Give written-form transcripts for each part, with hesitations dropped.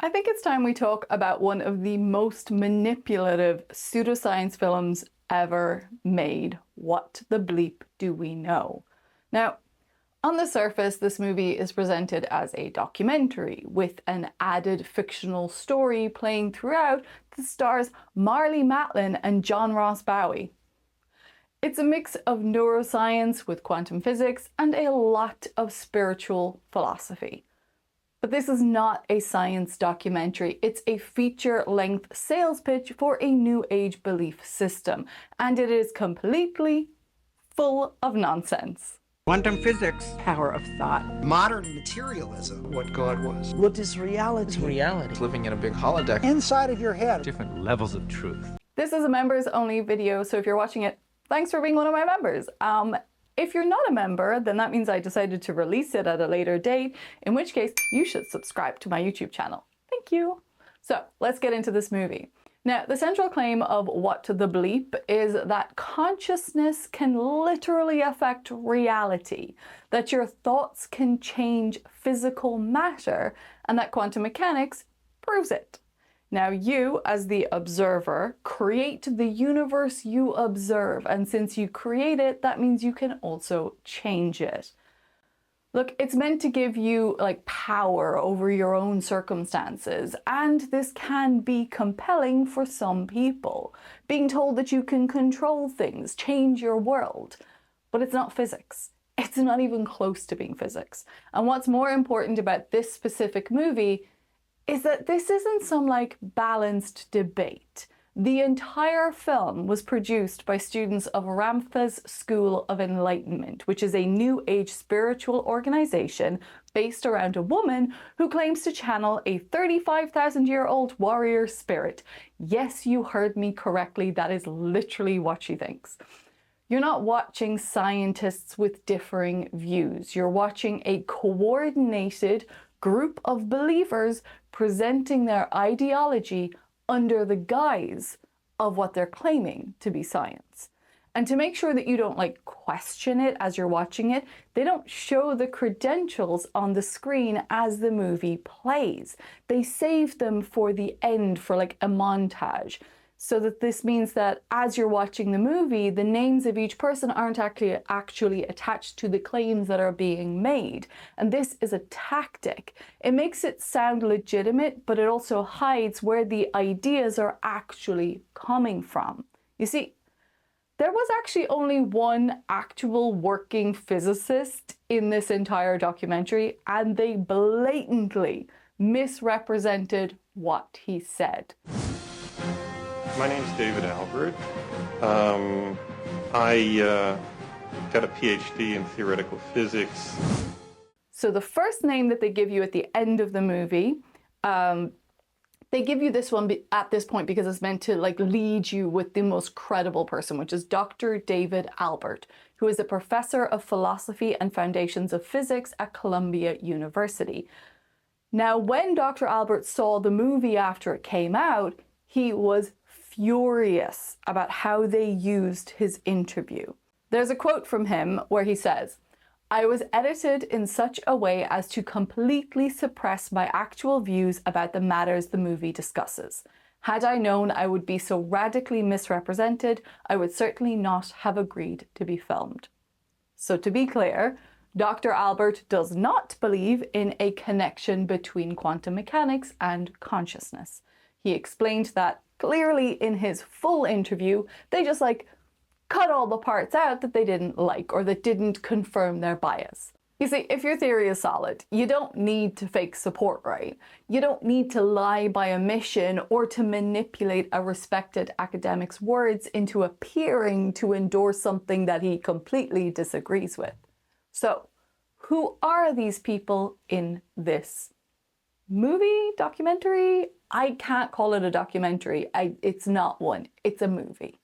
I think it's time we talk about one of the most manipulative pseudoscience films ever made. What the bleep do we know? Now, on the surface, this movie is presented as a documentary with an added fictional story playing throughout that stars Marlee Matlin and John Ross Bowie. It's a mix of neuroscience with quantum physics and a lot of spiritual philosophy. But this is not a science documentary, it's a feature-length sales pitch for a new age belief system, and it is completely full of nonsense. Quantum physics. Power of thought. Modern materialism. What God was. What is reality? Reality. Living in a big holodeck. Inside of your head. Different levels of truth. This is a members only video, so if you're watching it, thanks for being one of my members. If you're not a member, then that means I decided to release it at a later date, in which case you should subscribe to my YouTube channel. Thank you. So let's get into this movie. Now, the central claim of What the Bleep is that consciousness can literally affect reality, that your thoughts can change physical matter, and that quantum mechanics proves it. Now you, as the observer, create the universe you observe, and since you create it, that means you can also change it. Look, it's meant to give you power over your own circumstances, and this can be compelling for some people. Being told that you can control things, change your world, but it's not physics. It's not even close to being physics. And what's more important about this specific movie is that this isn't some balanced debate. The entire film was produced by students of Ramtha's School of Enlightenment, which is a new age spiritual organization based around a woman who claims to channel a 35,000-year-old warrior spirit. Yes, you heard me correctly. That is literally what she thinks. You're not watching scientists with differing views. You're watching a coordinated group of believers presenting their ideology under the guise of what they're claiming to be science. And to make sure that you don't question it as you're watching it, they don't show the credentials on the screen as the movie plays. They save them for the end, for a montage. So that this means that as you're watching the movie, the names of each person aren't actually attached to the claims that are being made. And this is a tactic. It makes it sound legitimate, but it also hides where the ideas are actually coming from. You see, there was actually only one actual working physicist in this entire documentary, and they blatantly misrepresented what he said. My name is David Albert. I got a PhD in theoretical physics. So the first name that they give you at the end of the movie, they give you this one at this point because it's meant to lead you with the most credible person, which is Dr. David Albert, who is a professor of philosophy and foundations of physics at Columbia University. Now, when Dr. Albert saw the movie after it came out, he was furious about how they used his interview. There's a quote from him where he says, "I was edited in such a way as to completely suppress my actual views about the matters the movie discusses. Had I known I would be so radically misrepresented, I would certainly not have agreed to be filmed." So to be clear, Dr. Albert does not believe in a connection between quantum mechanics and consciousness. He explained that clearly in his full interview, they just cut all the parts out that they didn't like or that didn't confirm their bias. You see, if your theory is solid, you don't need to fake support, right? You don't need to lie by omission or to manipulate a respected academic's words into appearing to endorse something that he completely disagrees with. So, who are these people in this movie, documentary? I can't call it a documentary. It's not one. It's a movie.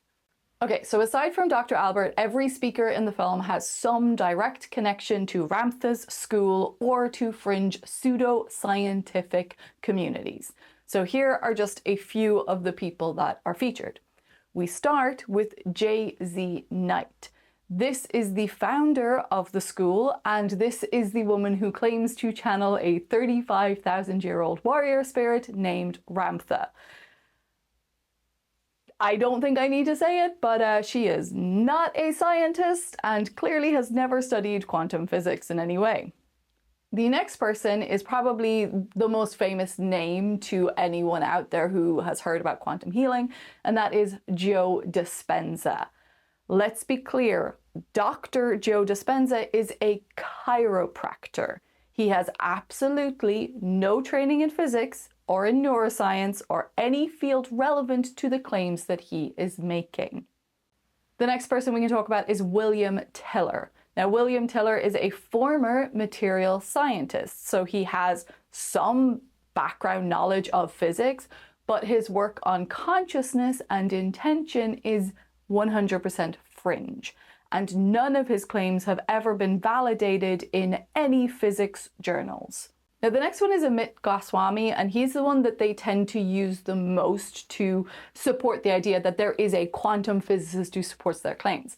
Okay, so aside from Dr. Albert, every speaker in the film has some direct connection to Ramtha's school or to fringe pseudo-scientific communities. So here are just a few of the people that are featured. We start with J.Z. Knight. This is the founder of the school, and this is the woman who claims to channel a 35,000-year-old warrior spirit named Ramtha. I don't think I need to say it, but she is not a scientist and clearly has never studied quantum physics in any way. The next person is probably the most famous name to anyone out there who has heard about quantum healing, and that is Joe Dispenza. Let's be clear, Dr. Joe Dispenza is a chiropractor. He has absolutely no training in physics or in neuroscience or any field relevant to the claims that he is making. The next person we can talk about is William Tiller. Now, William Tiller is a former material scientist, so he has some background knowledge of physics, but his work on consciousness and intention is 100% fringe, and none of his claims have ever been validated in any physics journals. Now, the next one is Amit Goswami, and he's the one that they tend to use the most to support the idea that there is a quantum physicist who supports their claims.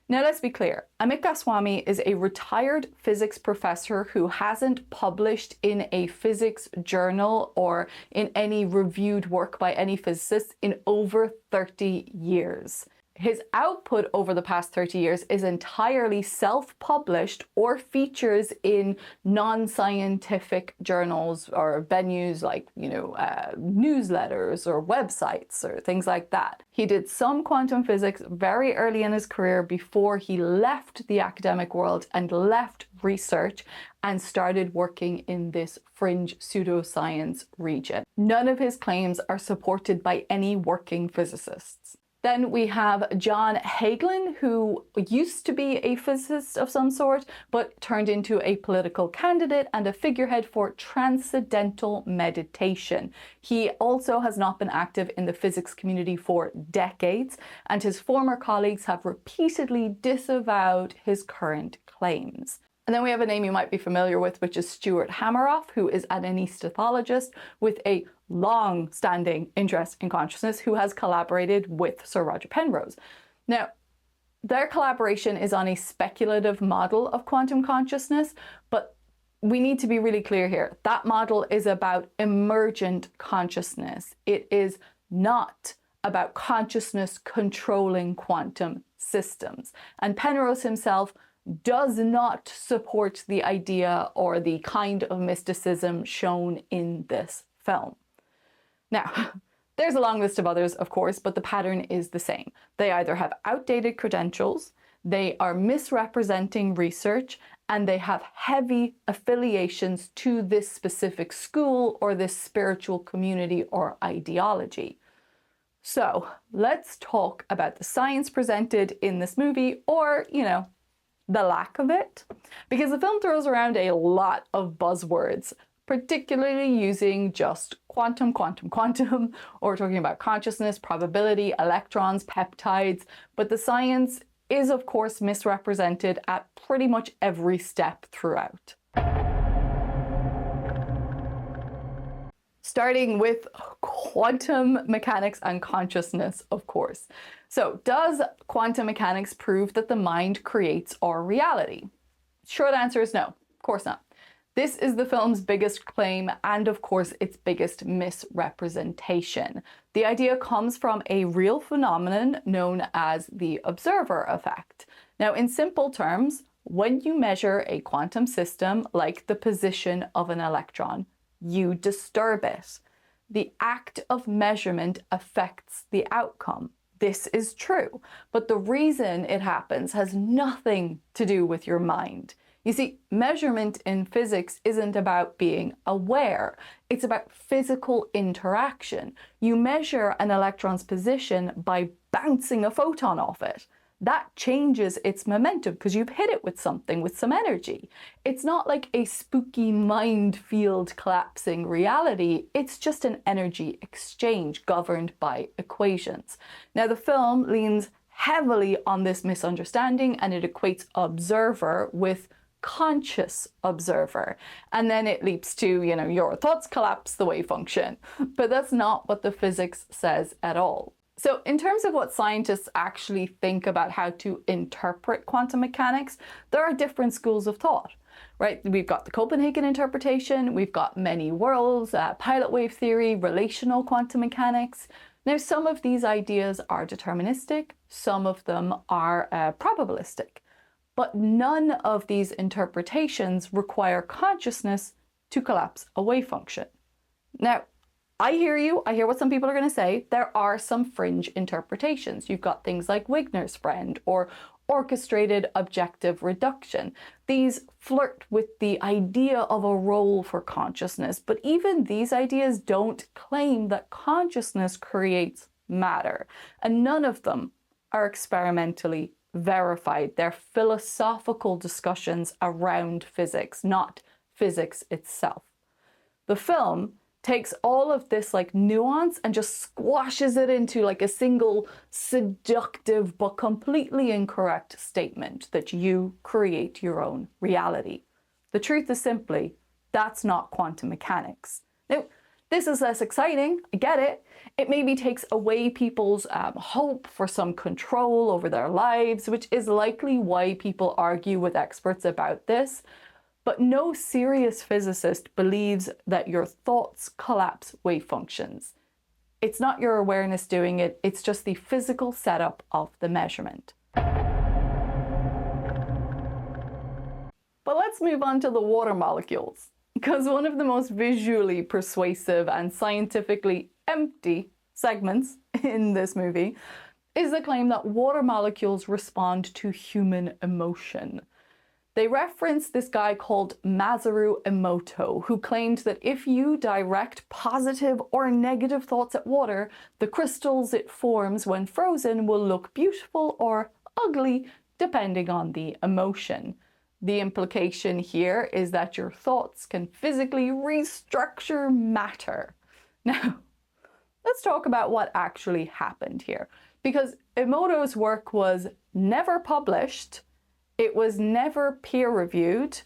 Now, let's be clear. Amit Goswami is a retired physics professor who hasn't published in a physics journal or in any reviewed work by any physicist in over 30 years. His output over the past 30 years is entirely self-published or features in non-scientific journals or venues like, newsletters or websites or things like that. He did some quantum physics very early in his career before he left the academic world and left research and started working in this fringe pseudoscience region. None of his claims are supported by any working physicists. Then we have John Hagelin, who used to be a physicist of some sort, but turned into a political candidate and a figurehead for transcendental meditation. He also has not been active in the physics community for decades, and his former colleagues have repeatedly disavowed his current claims. And then we have a name you might be familiar with, which is Stuart Hameroff, who is an anesthetologist with a long-standing interest in consciousness, who has collaborated with Sir Roger Penrose. Now, their collaboration is on a speculative model of quantum consciousness, but we need to be really clear here. That model is about emergent consciousness. It is not about consciousness controlling quantum systems. And Penrose himself does not support the idea or the kind of mysticism shown in this film. Now, there's a long list of others, of course, but the pattern is the same. They either have outdated credentials, they are misrepresenting research, and they have heavy affiliations to this specific school or this spiritual community or ideology. So let's talk about the science presented in this movie, or, the lack of it, because the film throws around a lot of buzzwords, particularly using just quantum, or talking about consciousness, probability, electrons, peptides, but the science is of course misrepresented at pretty much every step throughout. Starting with quantum mechanics and consciousness, of course. So, does quantum mechanics prove that the mind creates our reality? Short answer is no, of course not. This is the film's biggest claim and, of course, its biggest misrepresentation. The idea comes from a real phenomenon known as the observer effect. Now, in simple terms, when you measure a quantum system like the position of an electron, you disturb it. The act of measurement affects the outcome. This is true, but the reason it happens has nothing to do with your mind. You see, measurement in physics isn't about being aware. It's about physical interaction. You measure an electron's position by bouncing a photon off it. That changes its momentum because you've hit it with something, with some energy. It's not like a spooky mind field collapsing reality. It's just an energy exchange governed by equations. Now, the film leans heavily on this misunderstanding, and it equates observer with conscious observer. And then it leaps to, your thoughts collapse the wave function. But that's not what the physics says at all. So in terms of what scientists actually think about how to interpret quantum mechanics, there are different schools of thought, right? We've got the Copenhagen interpretation, we've got many worlds, pilot wave theory, relational quantum mechanics. Now, some of these ideas are deterministic, some of them are probabilistic, but none of these interpretations require consciousness to collapse a wave function. Now, I hear you. I hear what some people are going to say. There are some fringe interpretations. You've got things like Wigner's friend or orchestrated objective reduction. These flirt with the idea of a role for consciousness, but even these ideas don't claim that consciousness creates matter, and none of them are experimentally verified. They're philosophical discussions around physics, not physics itself. The film takes all of this like nuance and just squashes it into like a single seductive but completely incorrect statement that you create your own reality. The truth is simply, that's not quantum mechanics. Now, this is less exciting, I get it. It maybe takes away people's hope for some control over their lives, which is likely why people argue with experts about this. But no serious physicist believes that your thoughts collapse wave functions. It's not your awareness doing it, it's just the physical setup of the measurement. But let's move on to the water molecules, because one of the most visually persuasive and scientifically empty segments in this movie is the claim that water molecules respond to human emotion. They reference this guy called Masaru Emoto, who claimed that if you direct positive or negative thoughts at water, the crystals it forms when frozen will look beautiful or ugly, depending on the emotion. The implication here is that your thoughts can physically restructure matter. Now, let's talk about what actually happened here, because Emoto's work was never published. It was never peer-reviewed.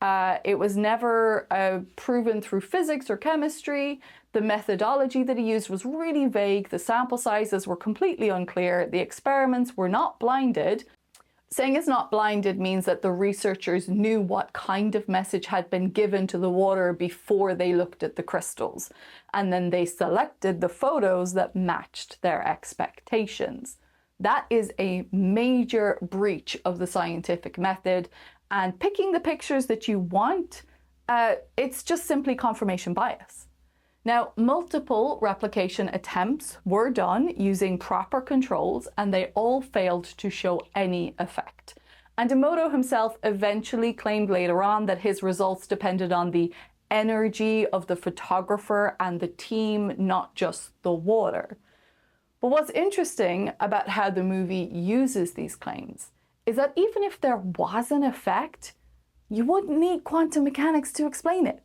It was never proven through physics or chemistry. The methodology that he used was really vague. The sample sizes were completely unclear. The experiments were not blinded. Saying it's not blinded means that the researchers knew what kind of message had been given to the water before they looked at the crystals. And then they selected the photos that matched their expectations. That is a major breach of the scientific method, and picking the pictures that you want, it's just simply confirmation bias. Now, multiple replication attempts were done using proper controls, and they all failed to show any effect. And Emoto himself eventually claimed later on that his results depended on the energy of the photographer and the team, not just the water. But what's interesting about how the movie uses these claims is that even if there was an effect, you wouldn't need quantum mechanics to explain it.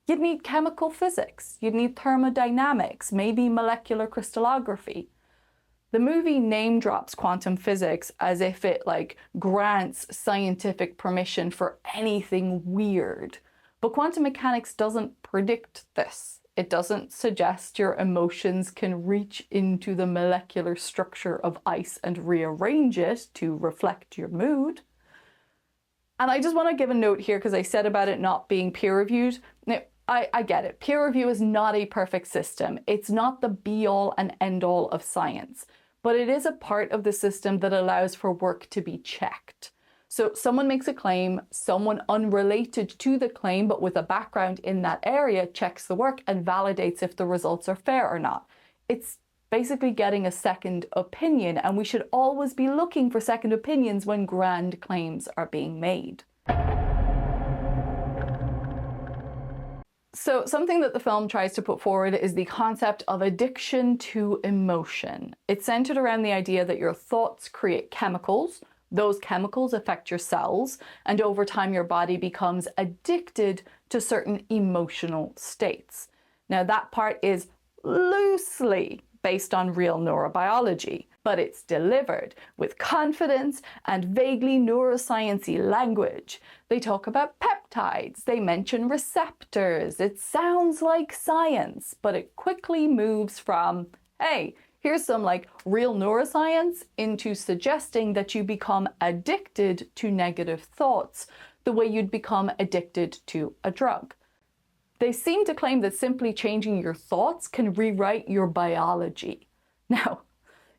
You'd need chemical physics, you'd need thermodynamics, maybe molecular crystallography. The movie name drops quantum physics as if it grants scientific permission for anything weird. But quantum mechanics doesn't predict this. It doesn't suggest your emotions can reach into the molecular structure of ice and rearrange it to reflect your mood. And I just want to give a note here because I said about it not being peer-reviewed. Now, I get it. Peer review is not a perfect system. It's not the be-all and end-all of science. But it is a part of the system that allows for work to be checked. So someone makes a claim, someone unrelated to the claim but with a background in that area checks the work and validates if the results are fair or not. It's basically getting a second opinion, and we should always be looking for second opinions when grand claims are being made. So something that the film tries to put forward is the concept of addiction to emotion. It's centered around the idea that your thoughts create chemicals. Those chemicals affect your cells, and over time your body becomes addicted to certain emotional states. Now that part is loosely based on real neurobiology, but it's delivered with confidence and vaguely neuroscience-y language. They talk about peptides, they mention receptors. It sounds like science, but it quickly moves from, hey, Here's some like real neuroscience into suggesting that you become addicted to negative thoughts the way you'd become addicted to a drug. They seem to claim that simply changing your thoughts can rewrite your biology. Now,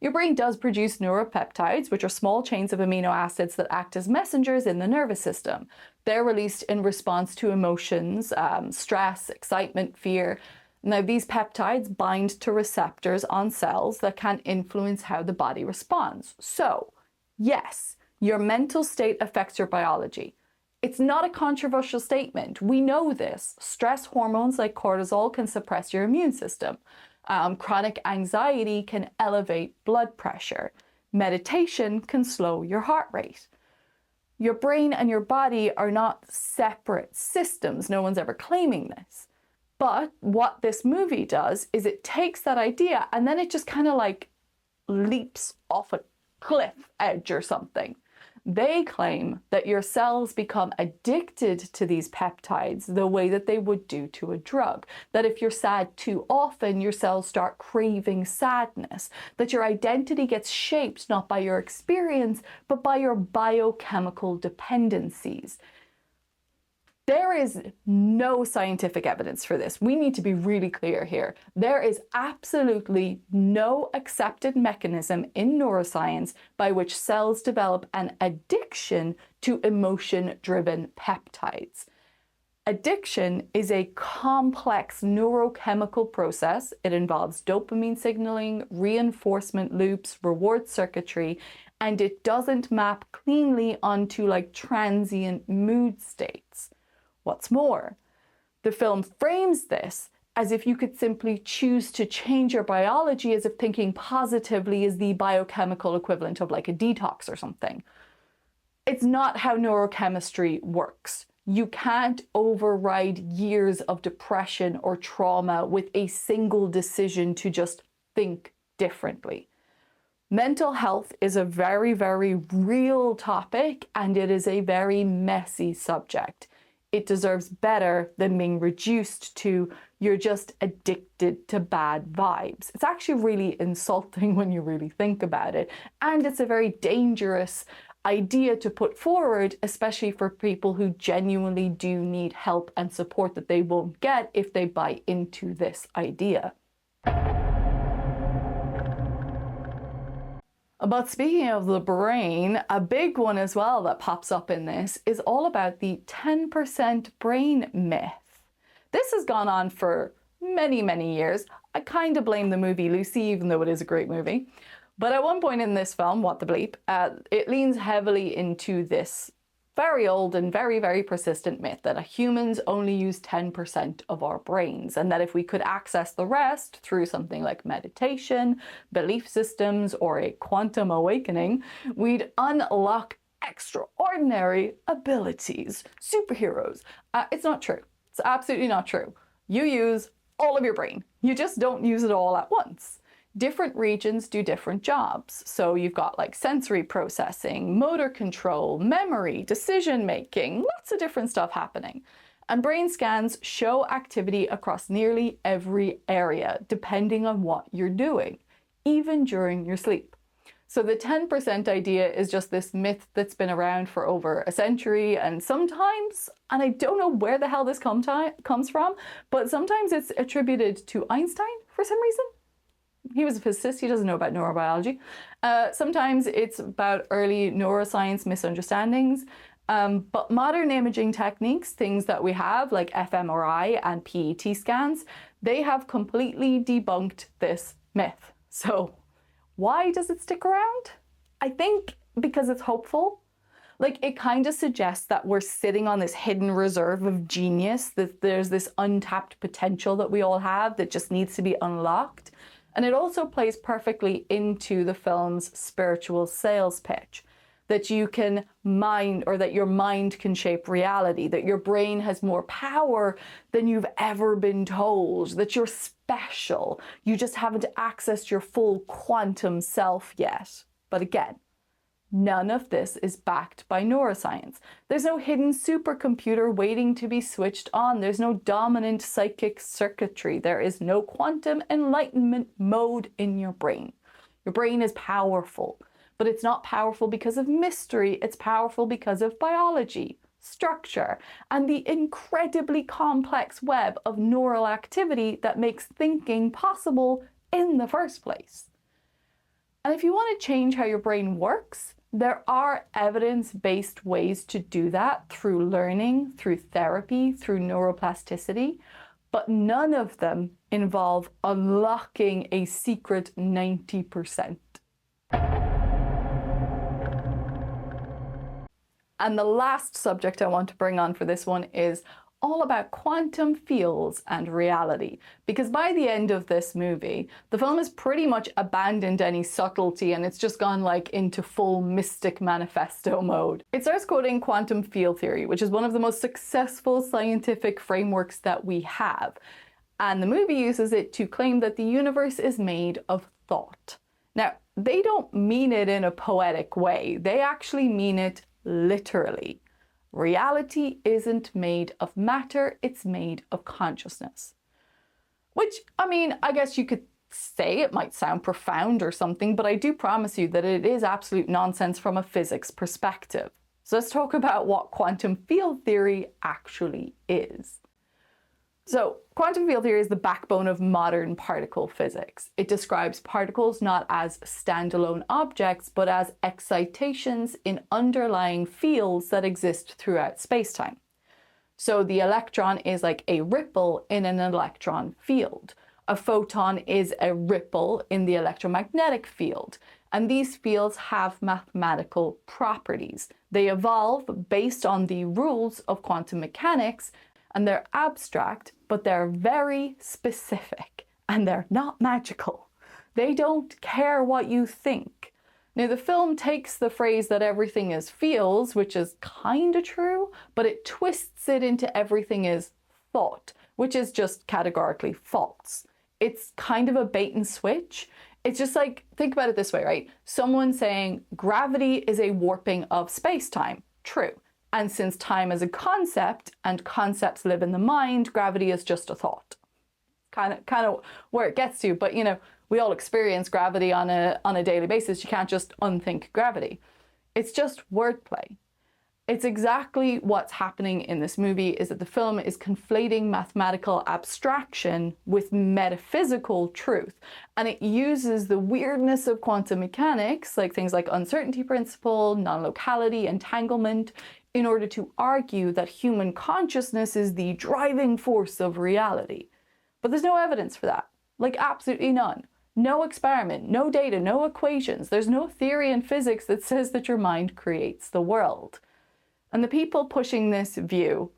your brain does produce neuropeptides, which are small chains of amino acids that act as messengers in the nervous system. They're released in response to emotions, stress, excitement, fear. Now, these peptides bind to receptors on cells that can influence how the body responds. So, yes, your mental state affects your biology. It's not a controversial statement. We know this. Stress hormones like cortisol can suppress your immune system. Chronic anxiety can elevate blood pressure. Meditation can slow your heart rate. Your brain and your body are not separate systems. No one's ever claiming this. But what this movie does is it takes that idea and then it just kind of like leaps off a cliff edge or something. They claim that your cells become addicted to these peptides the way that they would do to a drug. That if you're sad too often, your cells start craving sadness. That your identity gets shaped not by your experience, but by your biochemical dependencies. There is no scientific evidence for this. We need to be really clear here. There is absolutely no accepted mechanism in neuroscience by which cells develop an addiction to emotion-driven peptides. Addiction is a complex neurochemical process. It involves dopamine signaling, reinforcement loops, reward circuitry, and it doesn't map cleanly onto like transient mood states. What's more, the film frames this as if you could simply choose to change your biology, as if thinking positively is the biochemical equivalent of like a detox or something. It's not how neurochemistry works. You can't override years of depression or trauma with a single decision to just think differently. Mental health is a very, very real topic, and it is a very messy subject. It deserves better than being reduced to you're just addicted to bad vibes. It's actually really insulting when you really think about it. And it's a very dangerous idea to put forward, especially for people who genuinely do need help and support that they won't get if they buy into this idea. But speaking of the brain, a big one as well that pops up in this is all about the 10% brain myth. This has gone on for many, many years. I kind of blame the movie Lucy, even though it is a great movie. But at one point in this film, What the Bleep, it leans heavily into this very old and very, very persistent myth that humans only use 10% of our brains, and that if we could access the rest through something like meditation, belief systems, or a quantum awakening, we'd unlock extraordinary abilities, superheroes. It's not true. It's absolutely not true. You use all of your brain. You just don't use it all at once. Different regions do different jobs. So you've got like sensory processing, motor control, memory, decision making, lots of different stuff happening. And brain scans show activity across nearly every area, depending on what you're doing, even during your sleep. So the 10% idea is just this myth that's been around for over a century, and sometimes, and I don't know where the hell this comes from, but sometimes it's attributed to Einstein for some reason. He was a physicist, he doesn't know about neurobiology. Sometimes it's about early neuroscience misunderstandings. But modern imaging techniques, things that we have like fMRI and PET scans, they have completely debunked this myth. So why does it stick around? I think because it's hopeful. Like, it kind of suggests that we're sitting on this hidden reserve of genius, that there's this untapped potential that we all have that just needs to be unlocked. And it also plays perfectly into the film's spiritual sales pitch, that you can mind, or that your mind can shape reality, that your brain has more power than you've ever been told, that you're special. You just haven't accessed your full quantum self yet. But again, None of this is backed by neuroscience. There's no hidden supercomputer waiting to be switched on. There's no dominant psychic circuitry. There is no quantum enlightenment mode in your brain. Your brain is powerful, but it's not powerful because of mystery. It's powerful because of biology, structure, and the incredibly complex web of neural activity that makes thinking possible in the first place. And if you want to change how your brain works, there are evidence-based ways to do that through learning, through therapy, through neuroplasticity, but none of them involve unlocking a secret 90%. And the last subject I want to bring on for this one is all about quantum fields and reality. Because by the end of this movie, the film has pretty much abandoned any subtlety and it's just gone like into full mystic manifesto mode. It starts quoting quantum field theory, which is one of the most successful scientific frameworks that we have. And the movie uses it to claim that the universe is made of thought. Now, they don't mean it in a poetic way. They actually mean it literally. Reality isn't made of matter, it's made of consciousness. Which, I mean, I guess you could say it might sound profound or something, but I do promise you that it is absolute nonsense from a physics perspective. So let's talk about what quantum field theory actually is. So, quantum field theory is the backbone of modern particle physics. It describes particles not as standalone objects, but as excitations in underlying fields that exist throughout spacetime. So the electron is like a ripple in an electron field. A photon is a ripple in the electromagnetic field. And these fields have mathematical properties. They evolve based on the rules of quantum mechanics, and they're abstract, but they're very specific, and they're not magical. They don't care what you think. Now, the film takes the phrase that everything is feels, which is kind of true, but it twists it into everything is thought, which is just categorically false. It's kind of a bait and switch. It's just like, think about it this way, right? Someone saying gravity is a warping of space-time. True. And since time is a concept and concepts live in the mind, gravity is just a thought. Kind of where it gets to, but you know, we all experience gravity on a daily basis. You can't just unthink gravity. It's just wordplay. It's exactly what's happening in this movie, is that the film is conflating mathematical abstraction with metaphysical truth. And it uses the weirdness of quantum mechanics, like things like uncertainty principle, non-locality, entanglement, in order to argue that human consciousness is the driving force of reality. But there's no evidence for that. Like, absolutely none. No experiment, no data, no equations. There's no theory in physics that says that your mind creates the world. And the people pushing this view,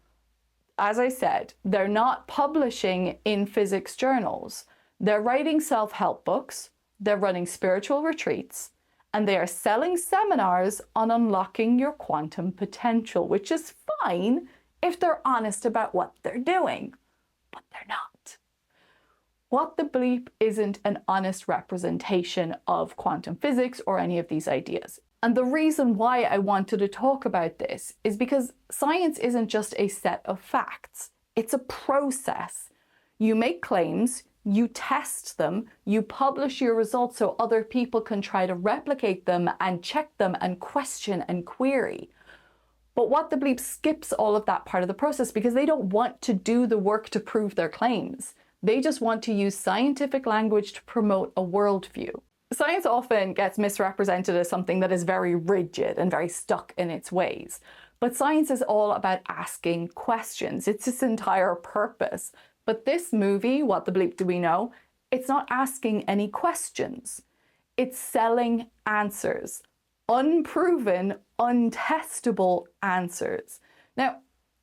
as I said, they're not publishing in physics journals. They're writing self-help books, they're running spiritual retreats, and they are selling seminars on unlocking your quantum potential, which is fine if they're honest about what they're doing, but they're not. What the Bleep isn't an honest representation of quantum physics or any of these ideas. And the reason why I wanted to talk about this is because science isn't just a set of facts, it's a process. You make claims, you test them, you publish your results so other people can try to replicate them and check them and question and query. But what the Bleep skips all of that part of the process because they don't want to do the work to prove their claims. They just want to use scientific language to promote a worldview. Science often gets misrepresented as something that is very rigid and very stuck in its ways. But science is all about asking questions. It's its entire purpose. But this movie, What the Bleep Do We Know, it's not asking any questions. It's selling answers. Unproven, untestable answers. Now,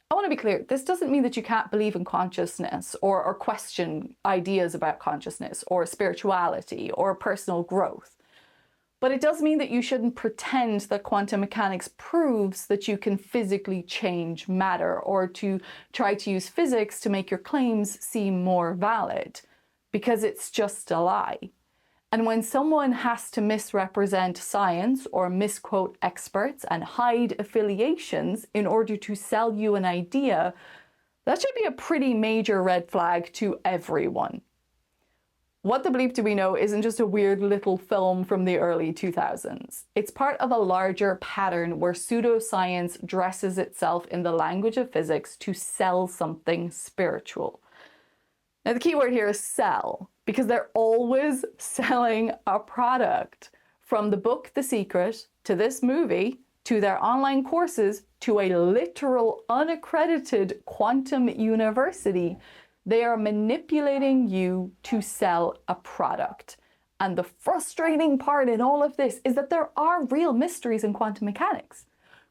I want to be clear, this doesn't mean that you can't believe in consciousness or question ideas about consciousness or spirituality or personal growth. But it does mean that you shouldn't pretend that quantum mechanics proves that you can physically change matter or to try to use physics to make your claims seem more valid, because it's just a lie. And when someone has to misrepresent science or misquote experts and hide affiliations in order to sell you an idea, that should be a pretty major red flag to everyone. What the Bleep Do We Know isn't just a weird little film from the early 2000s. It's part of a larger pattern where pseudoscience dresses itself in the language of physics to sell something spiritual. Now, the key word here is sell, because they're always selling a product. From the book The Secret, to this movie, to their online courses, to a literal unaccredited quantum university, they are manipulating you to sell a product. And the frustrating part in all of this is that there are real mysteries in quantum mechanics.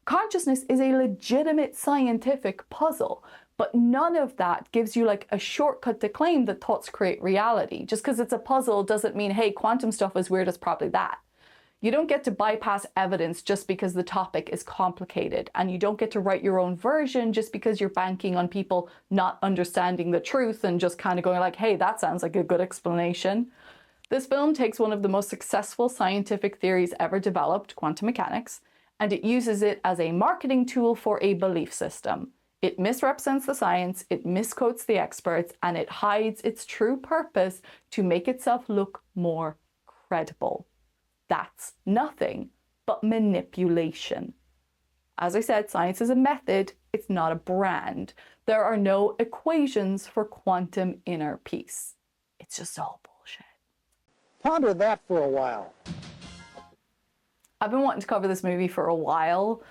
Consciousness is a legitimate scientific puzzle, but none of that gives you like a shortcut to claim that thoughts create reality. Just because it's a puzzle doesn't mean, hey, quantum stuff is weird, it's probably that. You don't get to bypass evidence just because the topic is complicated, and you don't get to write your own version just because you're banking on people not understanding the truth and just kind of going like, hey, that sounds like a good explanation. This film takes one of the most successful scientific theories ever developed, quantum mechanics, and it uses it as a marketing tool for a belief system. It misrepresents the science, it misquotes the experts, and it hides its true purpose to make itself look more credible. That's nothing but manipulation. As I said, science is a method, it's not a brand. There are no equations for quantum inner peace. It's just all bullshit. Ponder that for a while. I've been wanting to cover this movie for a while,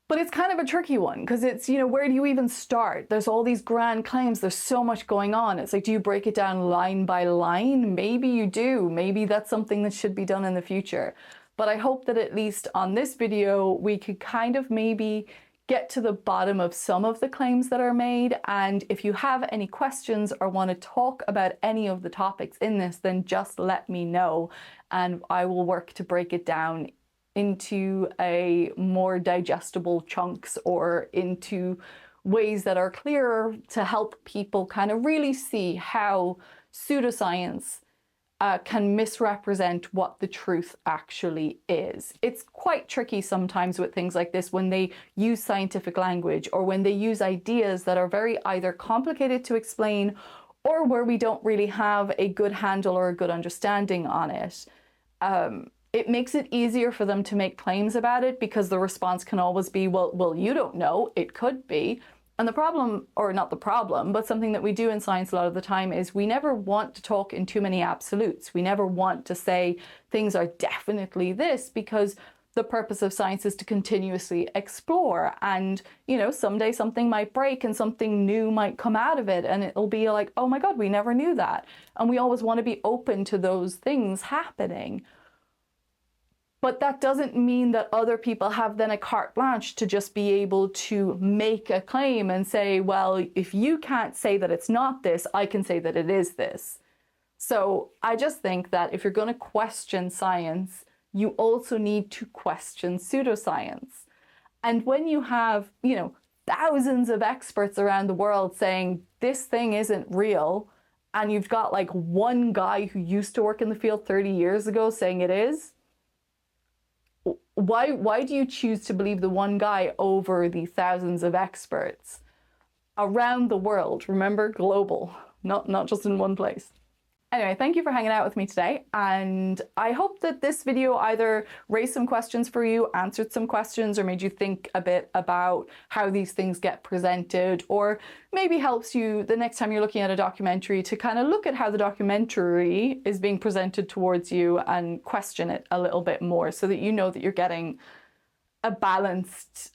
but it's kind of a tricky one because it's, where do you even start? There's all these grand claims. There's so much going on. It's like, do you break it down line by line? Maybe you do. Maybe that's something that should be done in the future. But I hope that at least on this video, we could kind of maybe get to the bottom of some of the claims that are made. And if you have any questions or want to talk about any of the topics in this, then just let me know and I will work to break it down into a more digestible chunks or into ways that are clearer to help people kind of really see how pseudoscience can misrepresent what the truth actually is. It's quite tricky sometimes with things like this when they use scientific language or when they use ideas that are very either complicated to explain or where we don't really have a good handle or a good understanding on it. It makes it easier for them to make claims about it because the response can always be, well, you don't know, it could be. And the problem, or not the problem, but something that we do in science a lot of the time is we never want to talk in too many absolutes. We never want to say things are definitely this because the purpose of science is to continuously explore. And, someday something might break and something new might come out of it and it'll be like, oh my God, we never knew that. And we always want to be open to those things happening. But that doesn't mean that other people have then a carte blanche to just be able to make a claim and say, well, if you can't say that it's not this, I can say that it is this. So I just think that if you're going to question science, you also need to question pseudoscience. And when you have, thousands of experts around the world saying this thing isn't real, and you've got like one guy who used to work in the field 30 years ago saying it is, why do you choose to believe the one guy over the thousands of experts around the world? Remember, global, not just in one place. Anyway, thank you for hanging out with me today, and I hope that this video either raised some questions for you, answered some questions, or made you think a bit about how these things get presented, or maybe helps you the next time you're looking at a documentary to kind of look at how the documentary is being presented towards you and question it a little bit more so that you know that you're getting a balanced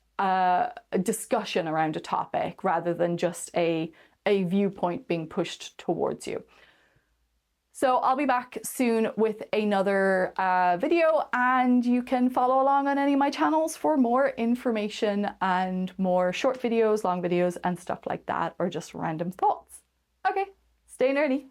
discussion around a topic rather than just a viewpoint being pushed towards you. So I'll be back soon with another video, and you can follow along on any of my channels for more information and more short videos, long videos, and stuff like that, or just random thoughts. Okay, stay nerdy.